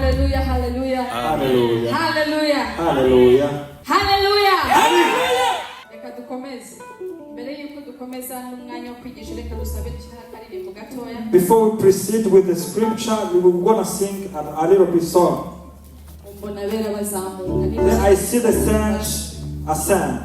Hallelujah, hallelujah. Hallelujah. Hallelujah. Hallelujah. Hallelujah. Hallelujah. Reka dukomeze. Mbere yuko dukomeza n'umwanya wo kwigisha reka dusabe akaririmbo gatoya. Before we proceed with the scripture, we will gonna sing a little bit song. Then I see the saints ascend.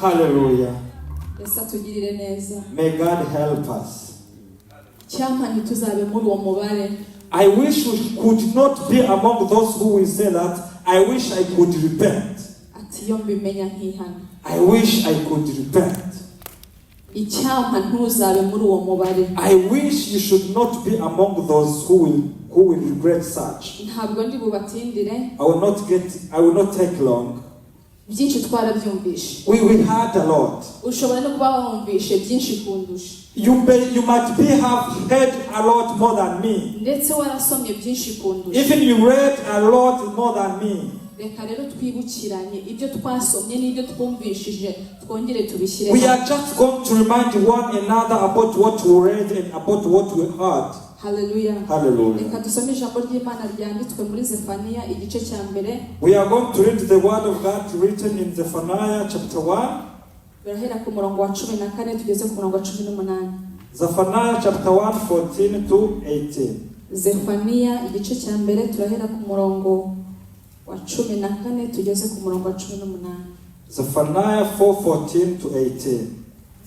Hallelujah. May God help us. I wish we could not be among those who will say that, I wish I could repent. I wish I could repent. I wish you should not be among those who will regret such. I will not take long. We heard a lot. You might have heard a lot more than me. Even you read a lot more than me. We are just going to remind one another about what we read and about what we heard. Hallelujah. Hallelujah. We are going to read the word of God written in Zephaniah chapter 1. Zephaniah chapter 1, 14 to 18. Zephaniah igice cya mbere turahera ku murongo wa 14 tugeze ku murongo wa 18. Zephaniah 4:14 to 18.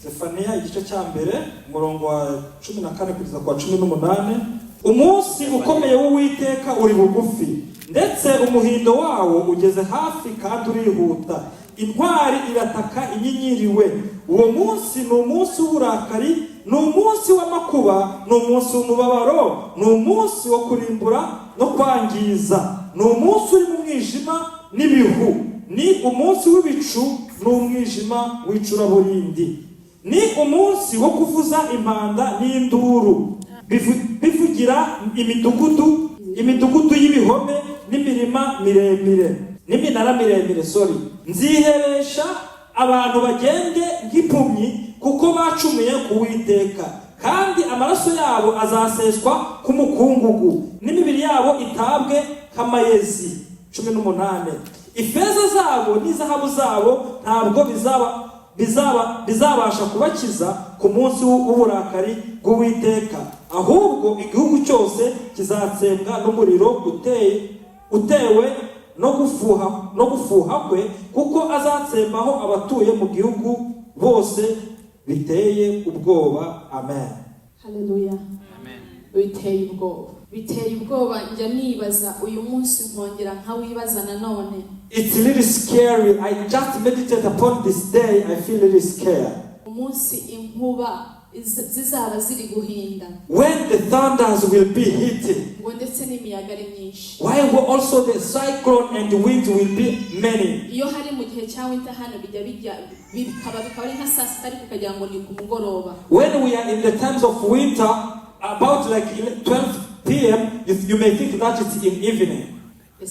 Zephaniah igice cya mbere umurongo wa 14 kugeza ku 18. Umusi ukomeye w'Uwiteka uri bugufi, ndetse umuhindo wawo ugeze hafi kandi urihuta. Intwari irataka inyinyiriwe. Uwo munsi ni umunsi w'uburakari, ni umunsi w'amakuba, ni umunsi w'umubabaro, ni umunsi wo kurimbura no kwangiza, ni umunsi uri mu mwijima n'ibihu, ni umunsi w'ibicu n'umwijima w'icuraburindi, ni umunsi wo kuvuza impanda n'induru, bivugira imidugudu y'ibihome n'imirima miremire n'iminara miremire. Nziheresha abantu bagende nk'impumyi, kuko bacumuye ku Uwiteka, kandi amaraso yabo azaseswa ku mukungugu, n'imibiri yabo itabwe nk'amayezi. 18. Ifeza zabo n'izahabu zabo ntabwo bizabasha kubakiza ku munsi w'uburakari bw'Uwiteka, ahubwo igihugu cyose kizatsembwa n'umuriro utewe no gufuha kwe, kuko azatsembaho abatuye mu gihugu bose biteye ubwoba. Amen. Hallelujah. Amen. Biteye ubwoba. biteye ubwoba njya nibaza uyu munsi nkongera nkawibaza nanone. It's really scary. I just meditate upon this day. I feel really scared. Umunsi inkuba zizaba ziri guhinda. When the thunders will be hitting. Ngo ndetse n'imiyaga ari myinshi. While also the cyclone and the winds will be many. Iyo hari mu gihe cya winter hano bikaba ari nka saa sita ariko ukagira ngo ni ku mugoroba. When we are in the times of winter, about like 12 p.m., you may think that it's in evening. May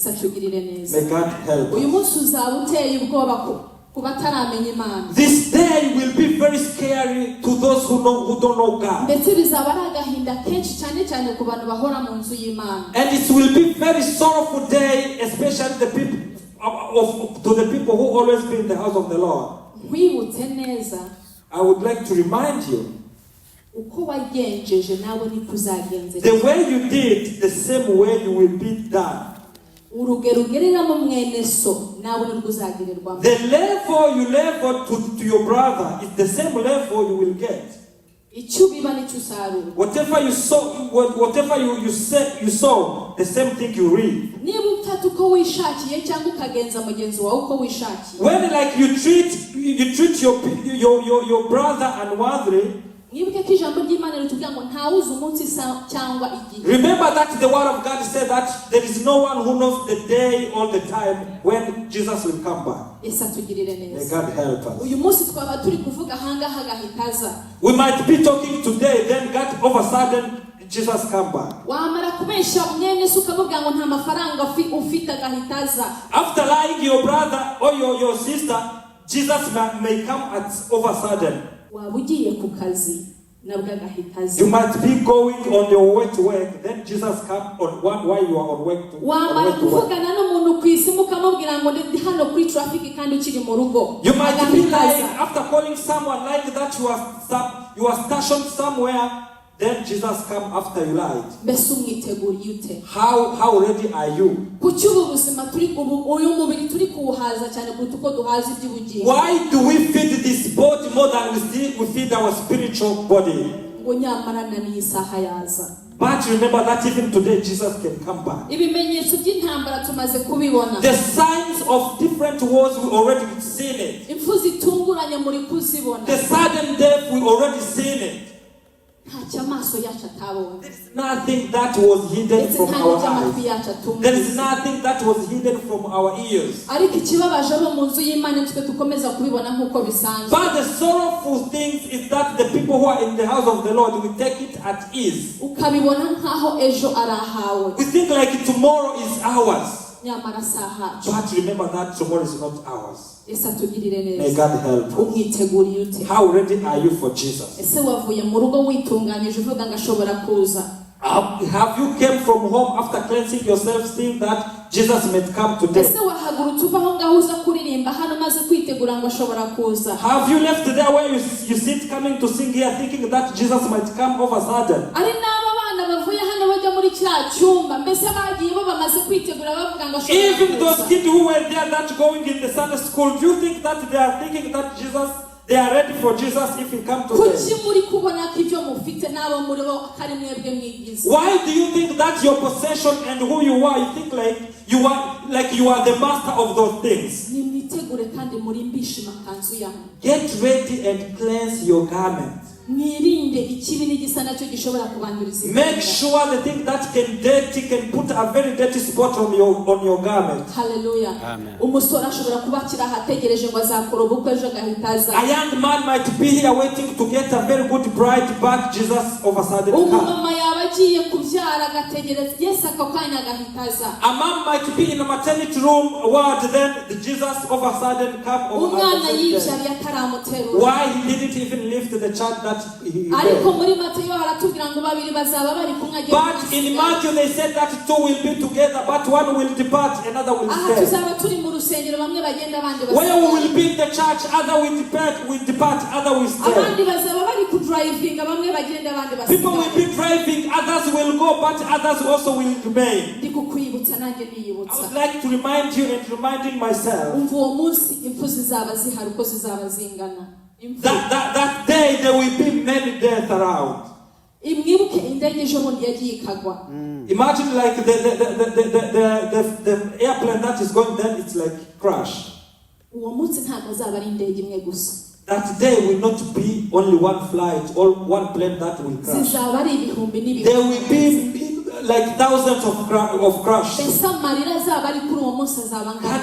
God help us. This day will be very scary to those who don't know God. And it will be very sorrowful day, especially the people to the people who always be in the house of the Lord. I would like to remind you, the way you did, the same way you will be done. The level you level to your brother is the same level you will get. Whatever you sow, you sow, the same thing you reap. When like you treat your brother unworthily, remember that the word of God said that there is no one who knows the day or the time when Jesus will come back. May God help us. We might be talking today, then God all of a sudden Jesus come back. After lying your brother or your sister, Jesus may come at all of a sudden. You might be going on your way to work, then Jesus comes on one while you are on work to work. You might be like, after calling someone like that you are stationed somewhere, then Jesus comes after you lied. How ready are you? Why do we feed this body more than we feed our spiritual body? But remember that even today Jesus can come back. The signs of different wars we already seen it. The sudden death we already seen it. There is nothing that was hidden from our eyes. There is nothing that was hidden from our ears. But the sorrowful thing is that the people who are in the house of the Lord will take it at ease. We think like tomorrow is ours. But remember that tomorrow is not ours. May God help us. How ready are you for Jesus? Have you came from home after cleansing yourself, thinking that Jesus may come today? Have you left there where you sit coming to sing here, thinking that Jesus might come all of a sudden? Even those kids who were there that going in the Sunday school, do you think that they are thinking that they are ready for Jesus if he comes today? Why do you think that your possession and who you are, you think like you are the master of those things? Get ready and cleanse your garment. Make sure the thing that can dirty can put a very dirty spot on your garment. Hallelujah. Amen. A young man might be here waiting to get a very good bride, but Jesus of a sudden come. A man might be in a maternity room ward, then Jesus of a sudden come. Why he didn't even lift the child that he but in Matthew they said that two will be together, but one will depart, another will stay. Where we will be in the church, other will depart, other will stay. People will be driving, others will go, but others also will remain. I would like to remind you and reminding myself that day there will be many deaths around. imwibuke indege ejo bundi yagiye ikagwa. Imagine like the airplane that is going there, it's like crash. Uwo munsi ntabwo azaba ari indege imwe gusa. That day will not be only one flight or one plane that will crash. Zizaba ari ibihumbi n'ibihumbi. There will be like thousands of crash. Can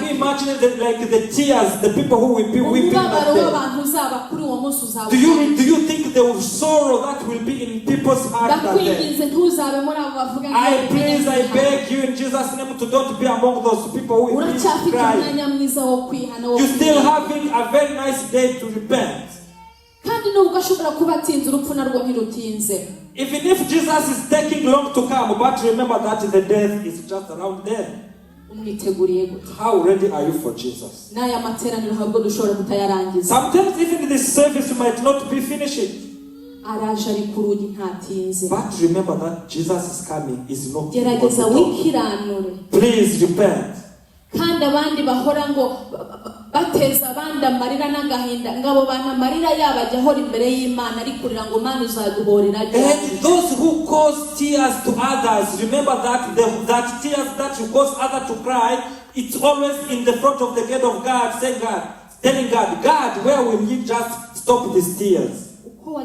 you imagine like the tears, the people who will be weeping that day? Do you think the sorrow that will be in people's hearts that day? I beg you in Jesus' name to don't be among those people who will be crying. You're still having a very nice day to repent. Even if Jesus is taking long to come, but remember that the death is just around there. How ready are you for Jesus? Sometimes even this service might not be finishing. But remember that Jesus is coming, is knocking on the door. Please repent. Kandi abandi bahora ngo bateza abandi amarira n'agahinda ngabo bana amarira yabajya hora imbere y'Imana ari kurira ngo Mana uzaduhorera. And those who cause tears to others, remember that that tears that you cause others to cry, it's always in the front of the gate of God, saying God, telling God, God, where will you just stop these tears? The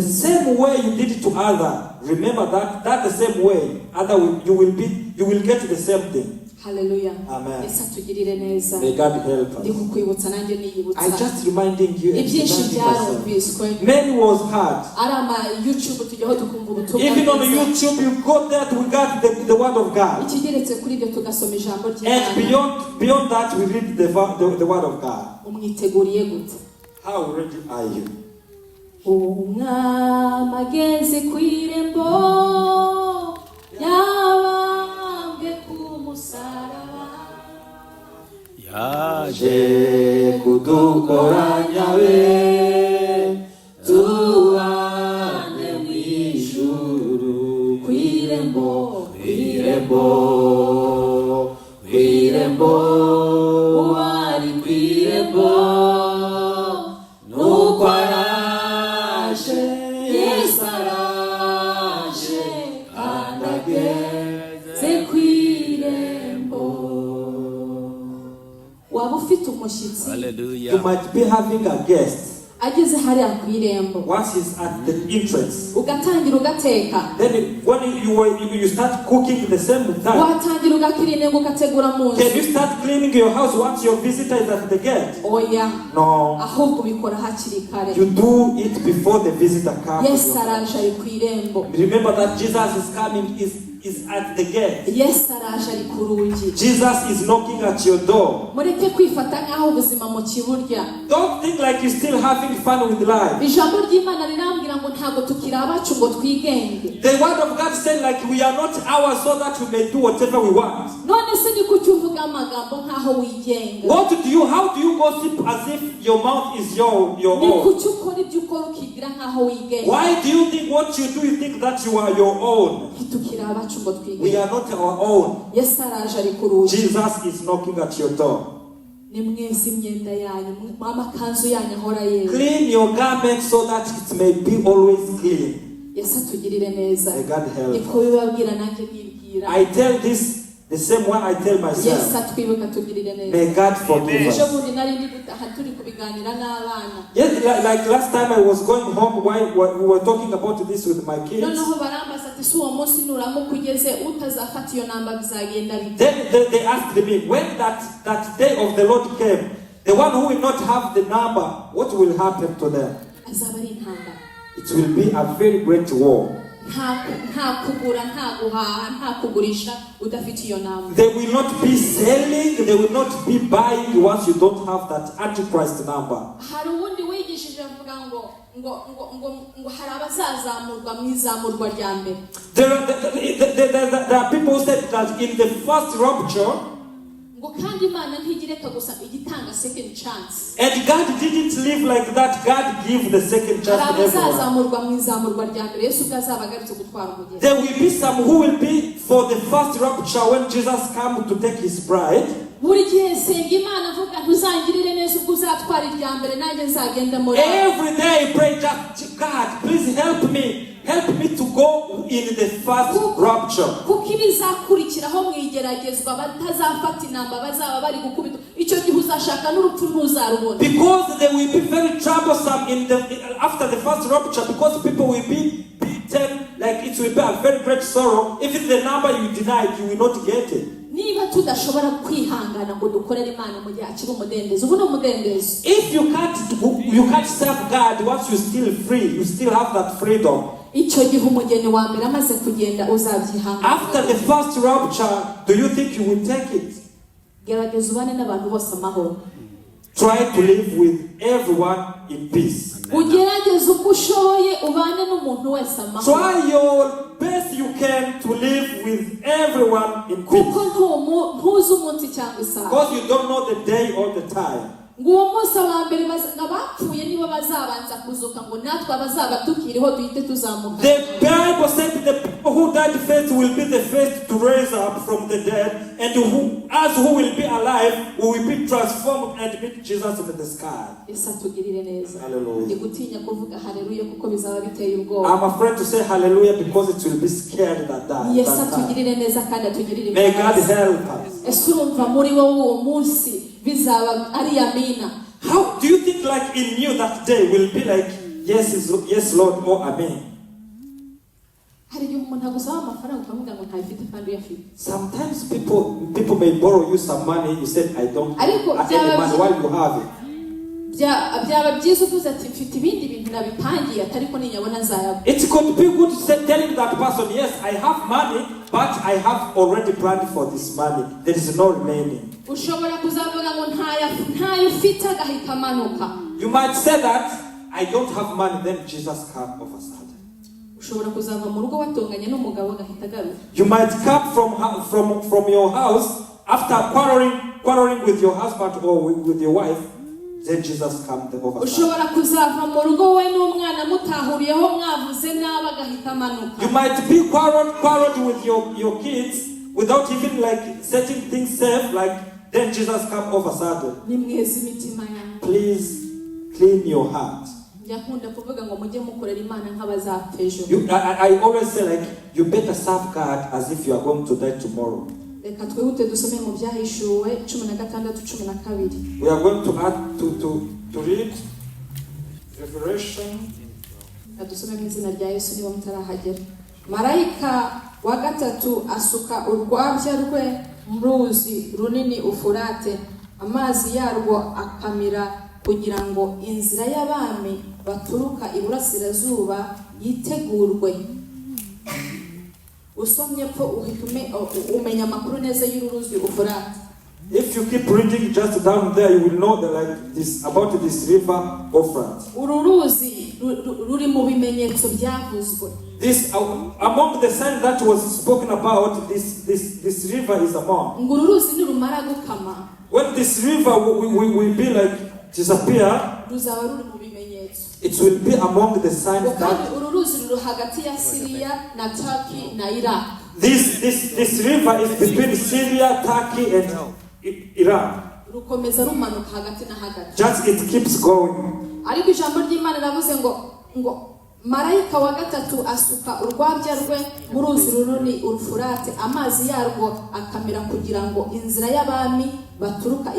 same way you did it to others, remember that the same way you will get the same thing. Hallelujah. Amen. May God help us. I just reminding you. Many was hard. Even on YouTube you go there to get the word of God. And beyond that we read the word of God. How ready are you? Magezi kwirembo yabambwe kumusaraba yaje kudukoranya we tuwane mw'ijuru kwirembo wari kwirembo Hallelujah. You might be having a guest. Once he's at the entrance, then when you start cooking the same time, can you start cleaning your house once your visitor is at the gate? Oh yeah. No. You do it before the visitor comes. Yes, remember that Jesus is coming, is at the gate. Yes, Jesus is knocking at your door. Don't think like you're still having fun with life. The word of God said like we are not ours so that we may do whatever we want. How do you gossip as if your mouth is your own? Why do you think what you do you think that you are your own? We are not our own. Jesus is knocking at your door. Clean your garment so that it may be always clean. May God help. I tell this the same way I tell myself. May God forgive us. Yes, like last time I was going home while we were talking about this with my kids. Then they asked me, when that day of the Lord came, the one who will not have the number, what will happen to them? It will be a very great war. They will not be selling, they will not be buying once you don't have that Antichrist number. There are people who said that in the first rapture, and God didn't live like that. God gave the second chance to everyone. There will be some who will be for the first rapture when Jesus comes to take his bride. buri gihe senga Imana avuga ntuzangirire neza ubwo uzatwara irya mbere nanjye nzagenda muri Every day pray, God, please help me to go in the first rapture. kuko ibizakurikiraho mu igeragezwa batazafata inamba bazaba bari gukubita icyo gihe uzashaka n'urupfu ntuzarubona. Because they will be very troublesome after the first rapture, because people will be beaten, like it will be a very great sorrow. If it's the number you denied, you will not get it. Niba tudashobora kwihangana ngo dukorere Imana mu gihe akiri umudendezo, ubu ni umudendezo. If you can't serve God once you're still free, you still have that freedom. Icyo gihe umugeni wa mbere amaze kugenda uzabyihangana. After the first rapture, do you think you will take it? Gerageza ubane n'abantu bose amahoro. Try to live with everyone in peace. Ugerageza uko ushoboye ubane n'umuntu wese amahoro. Try your best you can to live with everyone in peace. Kuko ntuzi umunsi cyangwa isaha. Because you don't know the day or the time. ngo uwo munsi wa mbere abapfuye nibo bazabanza kuzuka ngo natwe abazaba tukiriho duhite tuzamuka. The Bible said the people who died first will be the first to raise up from the dead, and who will be alive will be transformed and meet Jesus in the sky. Yesu atugirire neza. Hallelujah. Ndi gutinya kuvuga haleluya kuko bizaba biteye ubwoba. I'm afraid to say hallelujah because it will be scared that day. Yesu atugirire neza kandi atugirire May God help us. Ese urumva muri wowe uwo munsi bizaba ari amina? How do you think like in you that day will be like yes Lord or amen? Hari igihe umuntu agusaba amafaranga ukavuga ngo ntayifite kandi uyafite. Sometimes people may borrow you some money, you said I don't have any money while you have it. Byaba byiza uvuze ati mfite ibindi bintu nabipangiye atari ko ninyabona nzayabona. It could be good telling that person, yes, I have money, but I have already planned for this money. There is no remaining. Ushobora kuzavuga ngo ntayo ufite agahita amanuka. You might say that I don't have money, then Jesus come of a sudden. Ushobora kuzava mu rugo watonganye n'umugabo agahita agaruka. You might come from your house after quarreling with your husband or with your wife. Then Jesus come the over. Ushobora kuzava mu rugo we n'umwana mutahuriyeho mwavuze nabi agahita amanuka. You might be quarreled with your kids without even like setting things safe, like then Jesus come over sudden. Nimweze imitima yanyu. Please clean your heart. Yakunda kuvuga ngo mujye mukorera Imana nk'abazapfa ejo. I always say like you better serve God as if you are going to die tomorrow. Reka twihute dusome mu byahishuwe 16:12. We are going to add to read Revelation. Dusome mu izina rya Yesu niba mutarahagera. Marayika wa gatatu asuka urwabya rwe mu ruzi runini Ufurate, amazi yarwo akamira kugira ngo inzira y'abami baturuka iburasirazuba yitegurwe. Usomye ko uhitume umenya makuru neza y'uruzi Ufurate. If you keep reading just down there, you will know that like this about this river Euphrates. Uruzi ruri mu bimenyetso byavuzwe. This among the signs that was spoken about, this river is among. Ngo uruzi nirumara gukama. When this river will be like disappear, Ruzaba ruri mu bimenyetso. it will be among the signs that uruzi ruri hagati ya Syria na Turkey na Iraq. This river is between Syria, Turkey, and Iran. Rukomeza rumanuka hagati na hagati. Just it keeps going. Ariko ijambo ry'Imana ravuze ngo marayika wa gatatu asuka urwabya rwe mu ruzi runini Ufurate, amazi yarwo akamira kugira ngo inzira y'abami baturuka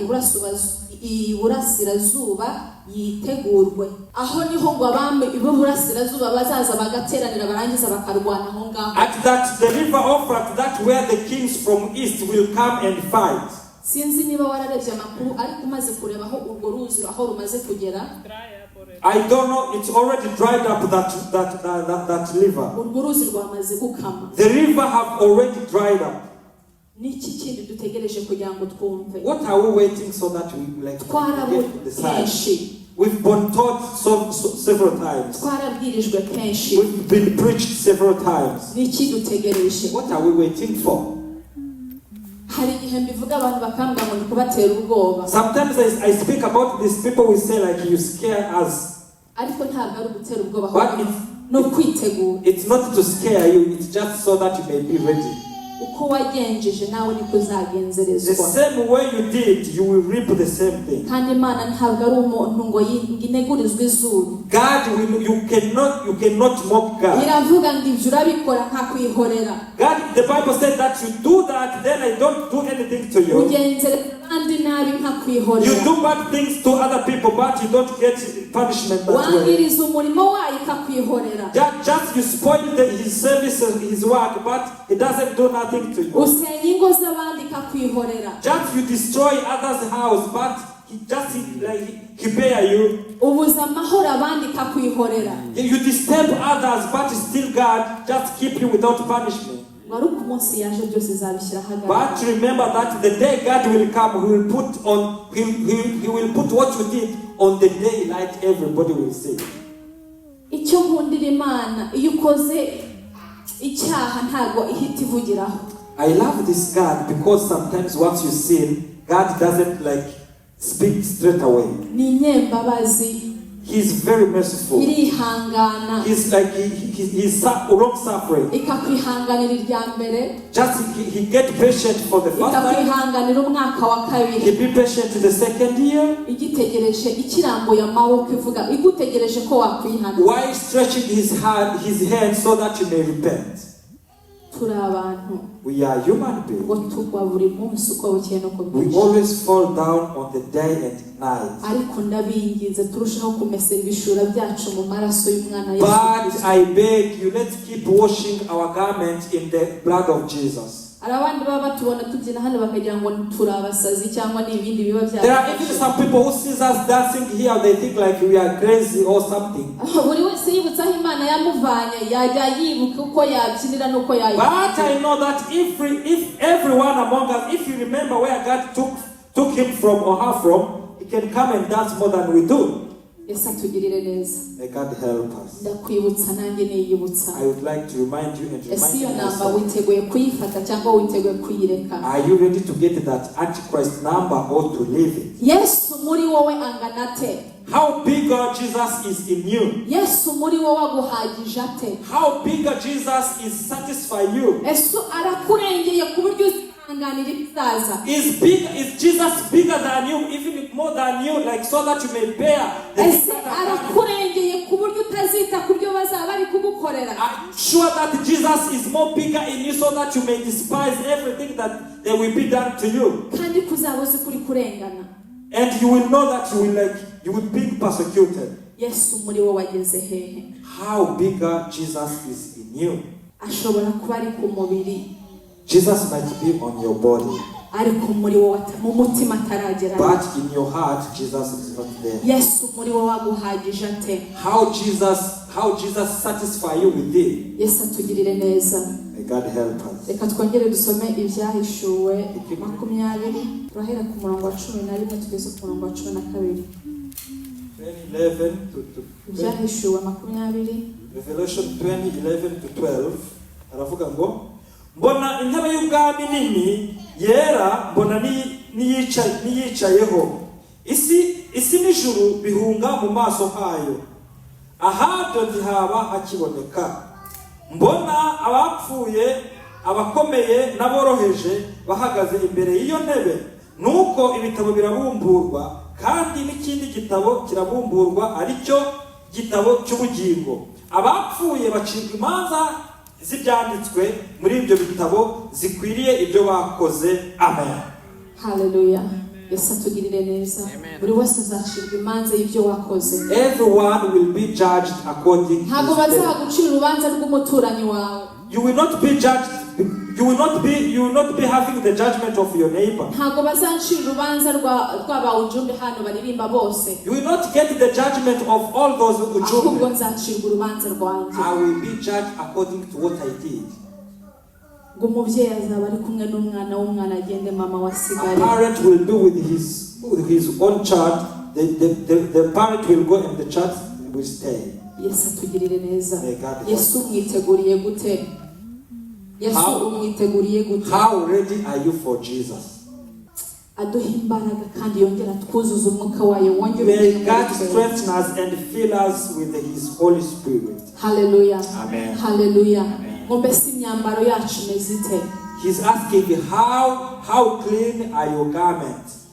iburasirazuba yitegurwe. Aho niho ngo abami iburasirazuba bazaza bagateranira barangiza bakarwana aho ngaho. At that the river Euphrates, that where the kings from east will come and fight. Sinzi niba wararebye amakuru ariko umaze kureba aho urwo ruzi aho rumaze kugera. I don't know, it's already dried up that river. Urwo ruzi rwamaze gukama. The river have already dried up. Niki kindi dutegereje kugira ngo twumve? What are we waiting so that we like get the sign? We've been taught several times. Twarabwirijwe kenshi. We've been preached several times. Niki dutegereje? What are we waiting for? Hari igihe mbivuga abantu bakambwa ngo nikubatera ubwoba. Sometimes I speak about these people, we say like you scare us. Ariko ntabwo ari ugutera ubwoba, no kwitegura. It's not to scare you, it's just so that you may be ready. uko wagenjeje nawe niko The uzagenzerezwa. same way you did, you will reap the same thing. Kandi Imana ntabwo ari umuntu ngo yinegurizwe izuru. God will, you cannot mock God. Iravuga ngo ibyo urabikora nka kwihorera. God, the Bible said that you do that, then I don't do anything to you. Ugenzereza abandi nabi nka kwihorera. You do bad things to other people, but you don't get punishment that way. Wangiriza umurimo wayo ikakwihorera. Just you spoil his service, his work, but it doesn't do nothing to you. Usenya ingo z'abandi ikakwihorera. Just you destroy others' house, but he pay you. Ubuza amahoro abandi ikakwihorera. You disturb others, but still God just keep you without punishment. Wari uko umunsi yaje byose zabishyira ahagaragara. But remember that the day God will come, He will put what you did on the daylight. Everybody will see. Icyo nkundira Imana iyo ukoze icyaha ntago ihita ivugiraho. I love this God because sometimes once you sin, God doesn't speak straight away. Ni inyembabazi. He's very merciful. Irihangana. He's long suffering. Ikakwihanganira irya mbere. Just he get patient for the first time. Ikakwihanganira umwaka wa kabiri. He be patient to the second year. Igitegereje ikirambuye amaboko ivuga igutegereje ko wakwihana. Why stretching his hand so that you may repent? Turi abantu. We are human beings. Ngo tugwa buri munsi uko bukeye no We kubwije. always fall down on the day and night. Ariko ndabinginze turushaho kumesera ibishura byacu mu maraso y'umwana Yesu. But I beg you, let's keep washing our garments in the blood of Jesus. Hari abandi baba batubona tubyina hano bakagira ngo turi abasazi cyangwa n'ibindi biba byacu. There are even some people who see us dancing here, they think like we are crazy or something. Buri wese yibutsa aho Imana yamuvanye yajya yibuka uko yabyinira n'uko yayibuka. But I know that if everyone among us, if you remember where God took him from or her from, he can come and dance more than we do. Yesu atugirire neza. May God help us. Ndakwibutsa nanjye niyibutsa. I would like to remind you and Ese iyo remind namba myself. witeguye kuyifata cyangwa witeguye kuyireka? Are you ready to get that Antichrist number or to leave it? Yesu muri wowe angana ate? How bigger Jesus is in you? Yesu muri wowe aguhagije ate? How bigger Jesus is satisfy you? Yesu arakurengeye ku buryo uzihanganira ibizaza. Is Jesus bigger than you, even more than you, like so that you may bear the Ese arakurengeye ku buryo utazita ku byo bazaba bari kugukorera. I'm sure that Jesus is more bigger in you so that you may despise everything that they will be done to you. Kandi kuzaba uzi kuri kurengana. And you will know that you will be persecuted. Yesu muri wowe ageze hehe? How bigger Jesus is in you? Ashobora kuba ari ku mubiri. Jesus might be on your body, ariko muri wowe mu mutima ataragera. but in your heart Jesus is not there. Yesu muri wowe aguhagije ate? How Jesus satisfy you with it? Yesu atugirire neza. May God help us. Reka twongere dusome ibyahishuwe 20 turahera ku murongo wa 11 tugeze ku murongo wa 12. 20:11 to Ibyahishuwe 20. Revelation 20:11 to 12 aravuga ngo mbona intebe y'ubwami nini yera, mbona niyicayeho, isi n'ijuru bihunga mu maso hayo, ahabyo ntihaba hakiboneka. Mbona abapfuye, abakomeye n'aboroheje bahagaze imbere y'iyo ntebe, nuko ibitabo birabumburwa, kandi n'ikindi gitabo kirabumburwa, aricyo gitabo cy'ubugingo. Abapfuye bacirwa imanza z'ibyanditswe muri ibyo bitabo zikwiriye ibyo bakoze. Amen. Hallelujah. Yesu atugirire neza. Buri wese azacirwa imanza y'ibyo wakoze. Everyone will be judged according to ntabwo bazagucira urubanza rw'umuturanyi wawe. You will not be judged. You will not be having the judgment of your neighbor. Ntabwo bazacira urubanza rw'abawujumbe hano baririmba bose. You will not get the judgment of all those who ahubwo judge. nzacirwa urubanza rwanjye. I will be judged according to what I did. ngo umubyeyi azaba ari kumwe n'umwana w'umwana agende mama A wasigare. parent will be with his own child. The parent will go and the child will stay. Yesu atugirire neza. May God help. Yesu umwiteguriye gute? Yesu umwiteguriye gute? How ready are you for Jesus? aduha imbaraga kandi yongera twuzuza umwuka wayo wongera. May God strengthen us and fill us with His Holy Spirit. Hallelujah. Amen. Hallelujah. Amen. ngo mbese imyambaro yacu imeze ite? He's asking, how clean are your garments?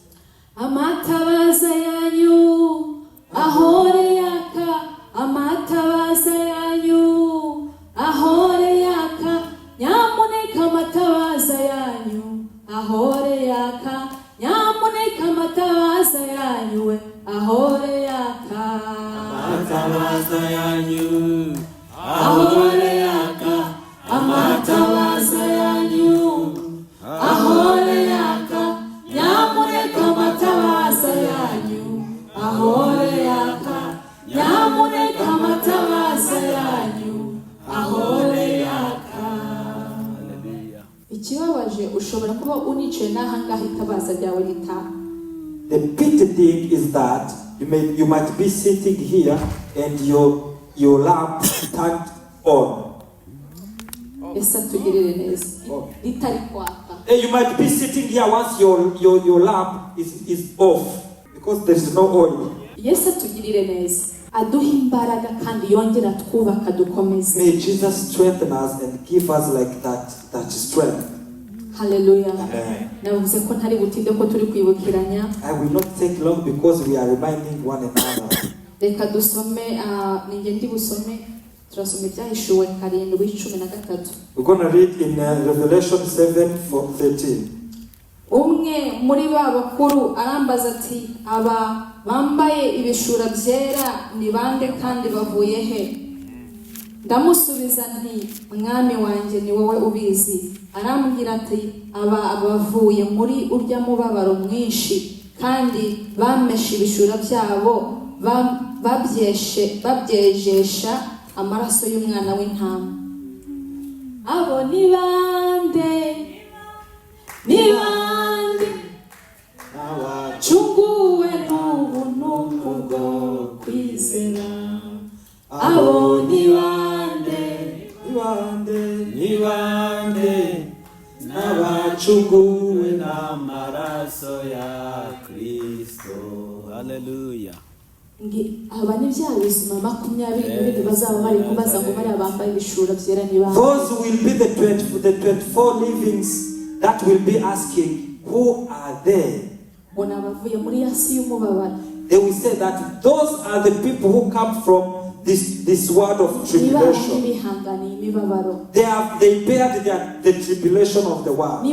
Amatabaza yanyu ahore yaka, amatabaza yanyu ahore yaka, nyamuneka amatabaza yanyu ahore yaka, nyamuneka amatabaza yanyu ahore yaka, amatabaza yanyu ahore yaka, amatabaza yanyu ahore yaka, nyamuneka amatabaza yanyu ahore yaka, nyamuneka amatabaza yanyu ahore yaka. Ikibabaje ushobora kuba unicaye n'ahangaha itabaza ryawe ritaha. The pity thing is that you might be sitting here and your lamp turned on. Esa tugirire neza. Ritari kwaka. You might be sitting here once your lamp is off because there is no oil. Yesu tugirire neza. Aduha imbaraga kandi yongera twubaka dukomeze. May Jesus strengthen us and give us like that strength. Hallelujah. Amen. Navuze ko ntari butinde ko turi kwibukiranya. I will not take long because we are reminding one another. Reka dusome ninge ndi busome turasome byahishuwe 7:13. We're going to read in Revelation 7:13. Umwe muri ba bakuru arambaza ati aba bambaye ibishura byera ni bande kandi bavuye he? Ndamusubiza nti mwami wanjye ni wowe ubizi. Arambwira ati aba bavuye muri urya mubabaro mwinshi kandi bameshe ibishura byabo babyejesha amaraso y'umwana w'intama. Abo ni bande? Ni bande chunguwe n'ubuntu bwo kwizera. Abo ni bande? ni bande n'abacunguwe n'amaraso ya Kristo. Hallelujah. Ngi aba ni bya bizima 20 bazaba bari kubaza ngo bari abambaye ibishura byera ni bande. Those will be the 24 livings that will be asking, who are they? Bona bavuye muri yasi y'umubabaro. They will say that those are the people who come from this word of tribulation. They bear the tribulation of the world.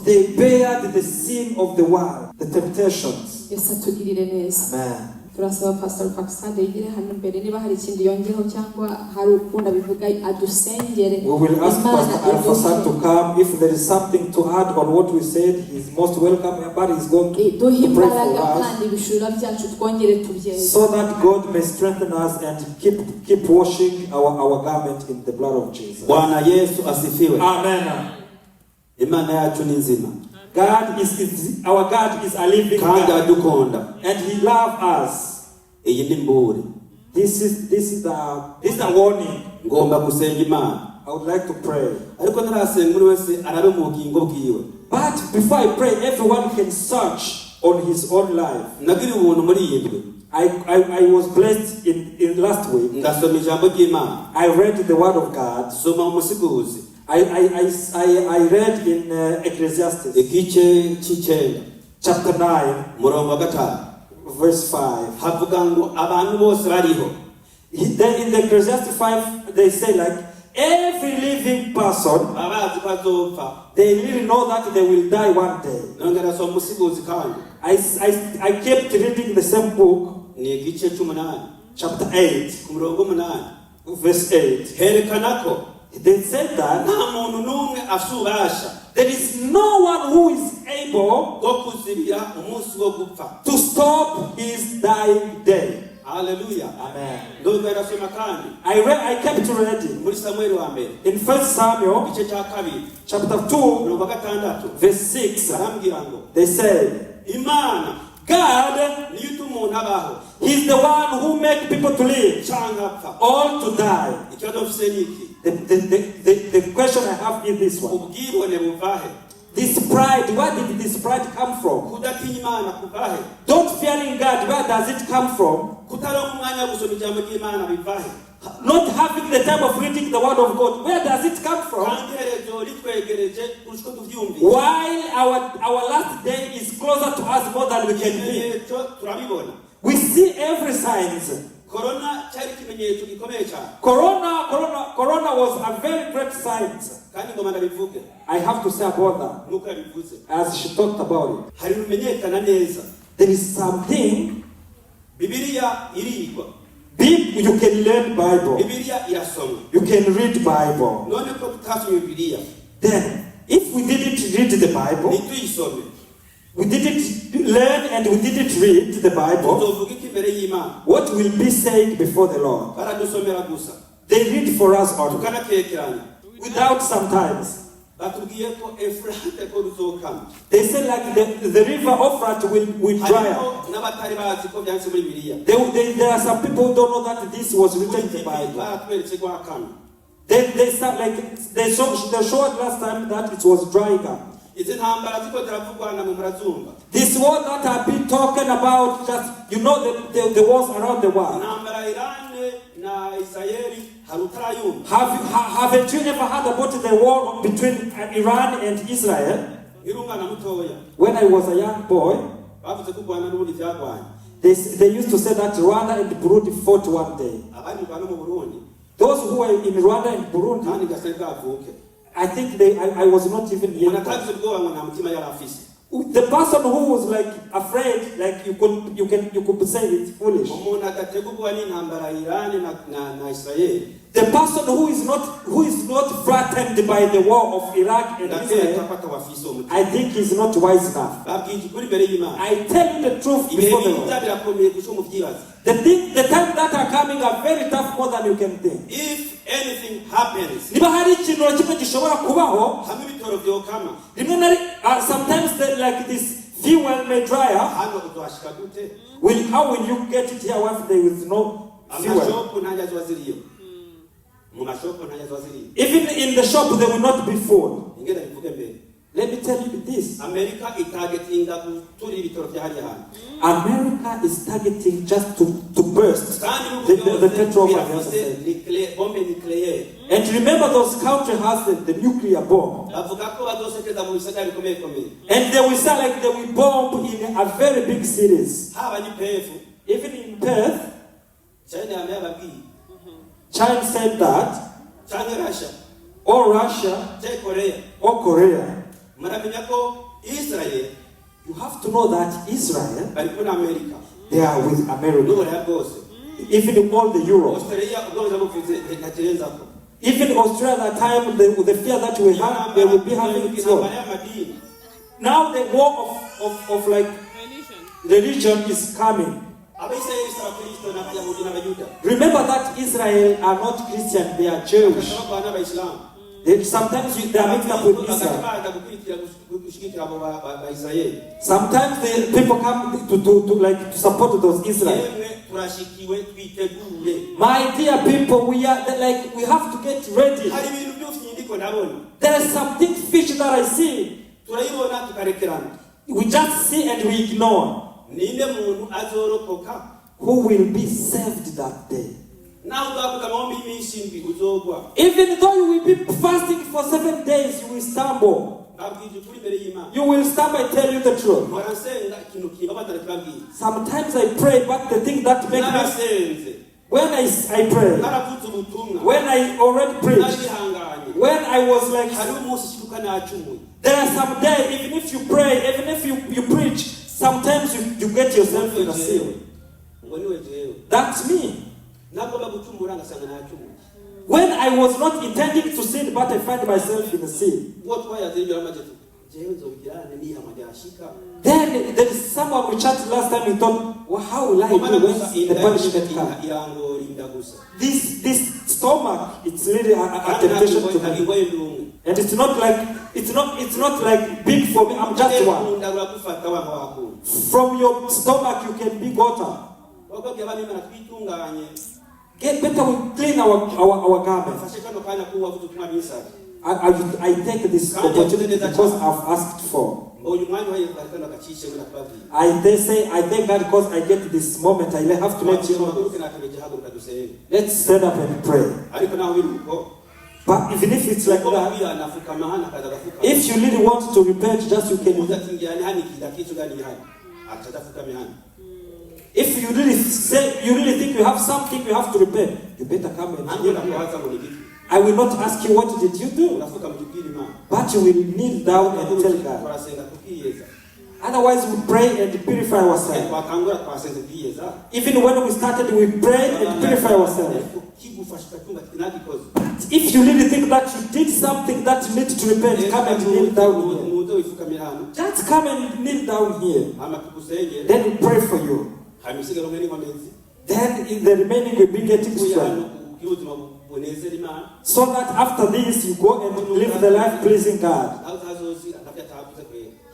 They bear the sin of the world, the temptations. Amen. Turasaba Pastor Pakisade yigire hano mbere niba hari ikindi yongeho cyangwa hari ukunda bivuga adusengere. We will ask Pastor Alfasad to come. If there is something to add on what we said, he's most welcome. But he's going to pray for us so that God may strengthen us and keep washing our garment in the blood of Jesus. Bwana Yesu asifiwe. Amen. Imana yacu ni nzima. Our God is a living God, and He loves us. This is a warning. I would like to pray. But before I pray, everyone can search on his own life. I was blessed in last week. I read the word of God. I read in Ecclesiastes chapter 9 verse 5. Then in the Ecclesiastes 5 they say like every living person, they really know that they will die one day. I kept reading the same book, chapter 8 verse 8. They said that there is no one who is able to stop his dying day. Hallelujah. Amen. I kept reading in 1 Samuel chapter 2 verse 6. They say God, He's the one who makes people to live or to die. The question I have is this one. This pride, where did this pride come from? Don't fearing God, where does it come from? not having the time of reading the word of God. Where does it come from? While our last day is closer to us more than we can be. We see every signs. Corona was a very great sign. I have to say about that. As she talked about it. There is something big, you can learn Bible. You can read Bible. Then, if we didn't read the Bible, we didn't learn and we didn't read the Bible, what will be said before the Lord? They read for us all, without sometimes. They say like the river Euphrates will dry up. There are some people who don't know that this was written in the Bible. They start like they showed last time that it was drying up. This war that I've been talking about, just the wars around the world. Haven't you ever heard about the war between Iran and Israel? When I was a young boy, they used to say that Rwanda and Burundi fought one day. Those who were in Rwanda and Burundi, I think I was not even here. The person who was like afraid, like you could say it's foolish. The person who is not frightened by the war of Iraq and Israel, I think he's not wise enough. I tell you the truth before the Lord. The times that are coming are very tough, more than you can think. If anything happens, sometimes like this fuel may dry up. How will you get it here once there is no fuel? Even in the shop there will not be food. Let me tell you this. America is targeting just to burst the petrol bomb. And remember, those countries has the nuclear bomb. And they will say like they will bomb in a very big cities. Even in Perth, China said that, or Russia, or Korea. Israel, you have to know that Israel, they are with America. Even all the Europe. Even Australia at the time, the fear that we have, they will be having its own. Now the war of like religion is coming. Remember that Israel are not Christian, they are Jewish. Sometimes they are mixed up with Israel. Sometimes the people come to support those Israel. My dear people, we have to get ready. There is something fish that I see. We just see and we ignore. Who will be saved that day? Even though you will be fasting for 7 days, you will stumble. You will stumble, I tell you the truth. Sometimes I pray, but the thing that makes me, when I pray, when I already preached, when I was like, there are some days, even if you pray, even if you preach, sometimes you get yourself in a sin. That's me. When I was not intending to sin, but I find myself in a sin. Then there is someone we chatted last time, we thought, well, how will I do when the punishment comes? This stomach, it's really a temptation to me. And it's not like big for me, I'm just one. From your stomach you can be water. Get better, we clean our garments. I take this opportunity because I've asked for. They say, I thank God because I get this moment. I have to let you know. Let's stand up and pray. But even if it's like that, if you really want to repent, just you can. If you really say, you really think you have something you have to repent, you better come and hear me. I will not ask you what did you do, but you will kneel down and tell God. Otherwise, we pray and purify ourselves. Even when we started, we pray and purify ourselves. But if you really think that you did something that you need to repent, come and kneel down here. Just come and kneel down here. Then we pray for you. Then in the remaining will be getting strength. So that after this you go and live the life pleasing God.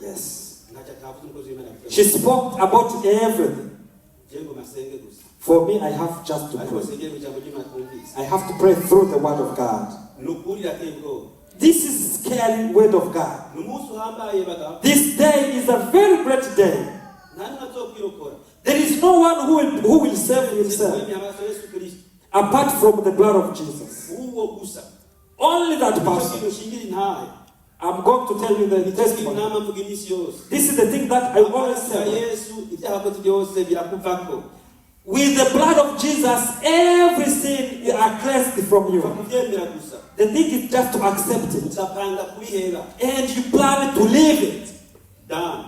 Yes. She spoke about everything. For me, I have just to pray. I have to pray through the word of God. This is scary word of God. This day is a very great day. There is no one who will save himself apart from the blood of Jesus. Only that person. I'm going to tell you the testimony. This is the thing that I always say. With the blood of Jesus, every sin is cleansed from you. The thing is just to accept it. And you plan to live it. Done.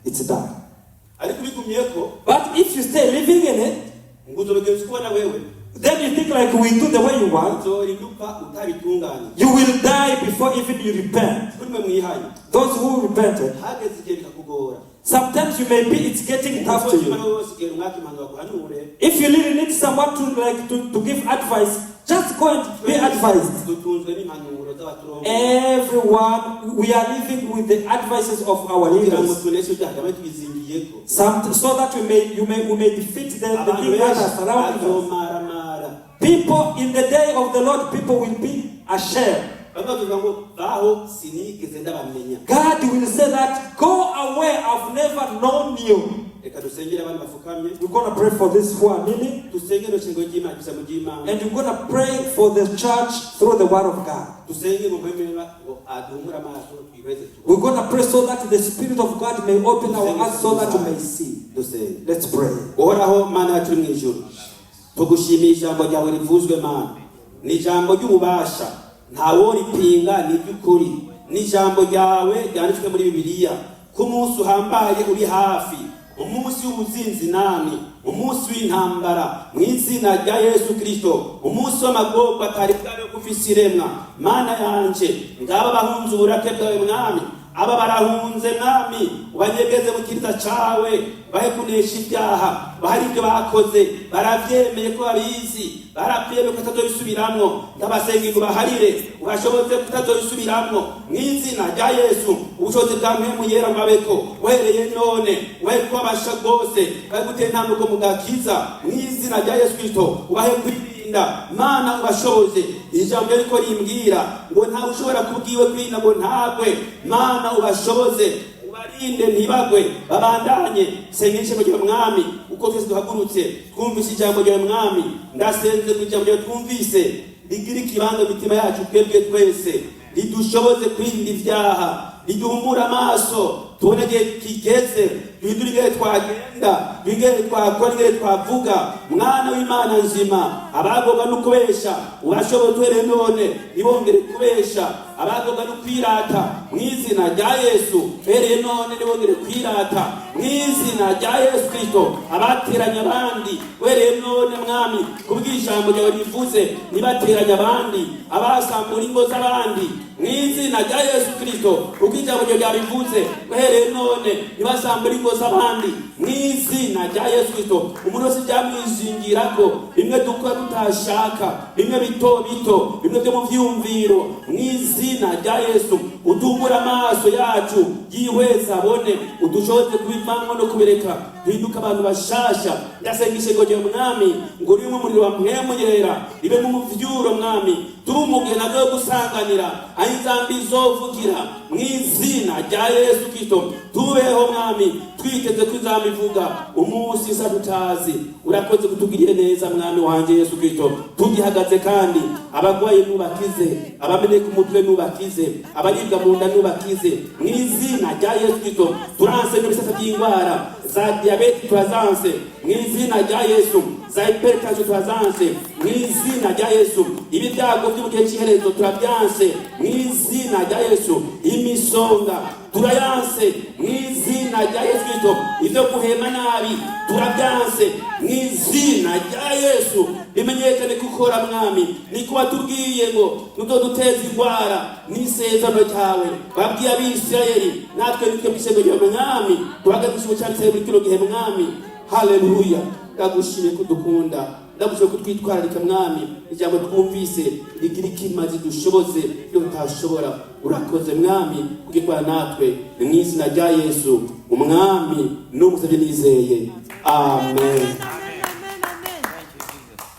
It's done. But if you stay living in it, then you think like we do the way you want, you will die before even you repent. Those who repented, sometimes you may be, it's getting tough to you. If you really need someone to give advice, just go and be advised. Everyone, we are living with the advices of our leaders, so that we may defeat the thing that are surrounding us. People in the day of the Lord, people will be ashamed. God will say that, go away, I've never known you. We're going to pray for this who are kneeling. And we're going to pray for the church through the word of God. We're going to pray so that the Spirit of God may open our eyes so that we may see. Let's pray. Tugushimisha ijambo ryawe rivuzwe Mana. Ni ijambo ry'ububasha. Ntawo ripinga ni by'ukuri. Ni ijambo ryawe ryanditswe muri Bibiliya. Ku munsi uhambaye uri hafi. Umusi w'ubuzinzi nani. Umusi w'intambara. Mu izina rya Yesu Kristo. Umusi w'amagorwa atari bwawe kufisa iremwa. Mana yanje. Ngaba bahunze uburake bwawe Mwami. Aba barahunze Mwami. Ubanyegeze mu kirita cawe. Bahe kunesha ibyaha. Bahari ibyo bakoze. Baravyemeye ko babizi. Baravyemeye ko atazobisubiramwo. Ndabasenga ngo baharire. Ubashoboze kutazobisubiramwo. Mu izina rya Yesu. Ubushobozi bwa Mpemu Yera mwabeko. Uhereye none. Weko abasha gose. Bari gutera intambwe mu gakiza. Mu izina rya Yesu Kristo. Ubahe kwirinda. Mana ubashoboze. Ijambo riko rimbwira ngo nta ushobora kubwiwe kwirinda ngo ntagwe. Mana ubashoboze. Ubarinde ntibagwe babandanye sengeshe mu gihe Mwami uko twese duhagurutse twumvise ijambo rya Mwami ndasenze ku ijambo rya twumvise rigira ikibanza mitima yacu twebwe twese ridushoboze kwirinda ibyaha riduhumura amaso tubone gihe kigeze duhindure twagenda bigere twakora igihe twavuga mwana w'Imana nzima abagoga no kubesha ubashoboze none nibongere kubesha abagoga no kwirata mu izina rya Yesu bereye none nibongere kwirata mu izina rya Yesu Kristo abateranya abandi bereye none Mwami kubw'ijambo ryawe rivuze nibateranya abandi abasambura ingo z'abandi mu izina rya Yesu Kristo kubw'ijambo ryawe rivuze bereye none nibasambura ingo z'abandi mu izina rya Yesu Kristo umuntu wese byamwizingirako bimwe dukora tutashaka bimwe bito bimwe byo mu vyumviro mu izina rya Yesu utungura amaso yacu yihweza abone, udushoboze kubivamwo no kubireka duhinduka abantu bashasha. Ndasengishe ngo mwami ngo uri mu muriro wa mpwemu yera ibe mu muvyuro mwami, turi umugena bwo gusanganira aho inzambi izovugira mu izina rya Yesu Kristo. Tubeho mwami twiteze ko inzambi ivuga umunsi isa tutazi. Urakoze kutugirire neza mwami wanje Yesu Kristo. Tugihagaze kandi abagwaye nubakize, abameneka umutwe nubakize, abaribwa mu nda nubakize mu izina rya Yesu Kristo. Turanse n'ibisata by'indwara za diabete turazanse mu izina rya Yesu, za hypertension turazanse mu izina rya Yesu, ibi byago by'ugihe cy'iherezo turabyanse mu izina rya Yesu, imisonga turayanse mu izina rya Yesu Kristo, ibyo guhema nabi turabyanse mu izina rya Yesu. Bimenyekane gukora mwami, niko watubwiye ngo nudoduteza indwara n'isezerano cyawe babwiye Abisirayeli, natwe nitwe bishemeje mwami duhagaze mu cyanditse muri kino gihe mwami. Haleluya, ndagushimiye kudukunda, ndagushimiye kutwitwararika mwami. Ijambo twumvise rigira ikimazi dushoboze ibyo tutashobora. Urakoze mwami kugirwa natwe mu izina rya Yesu umwami n'umusabye nizeye, amen.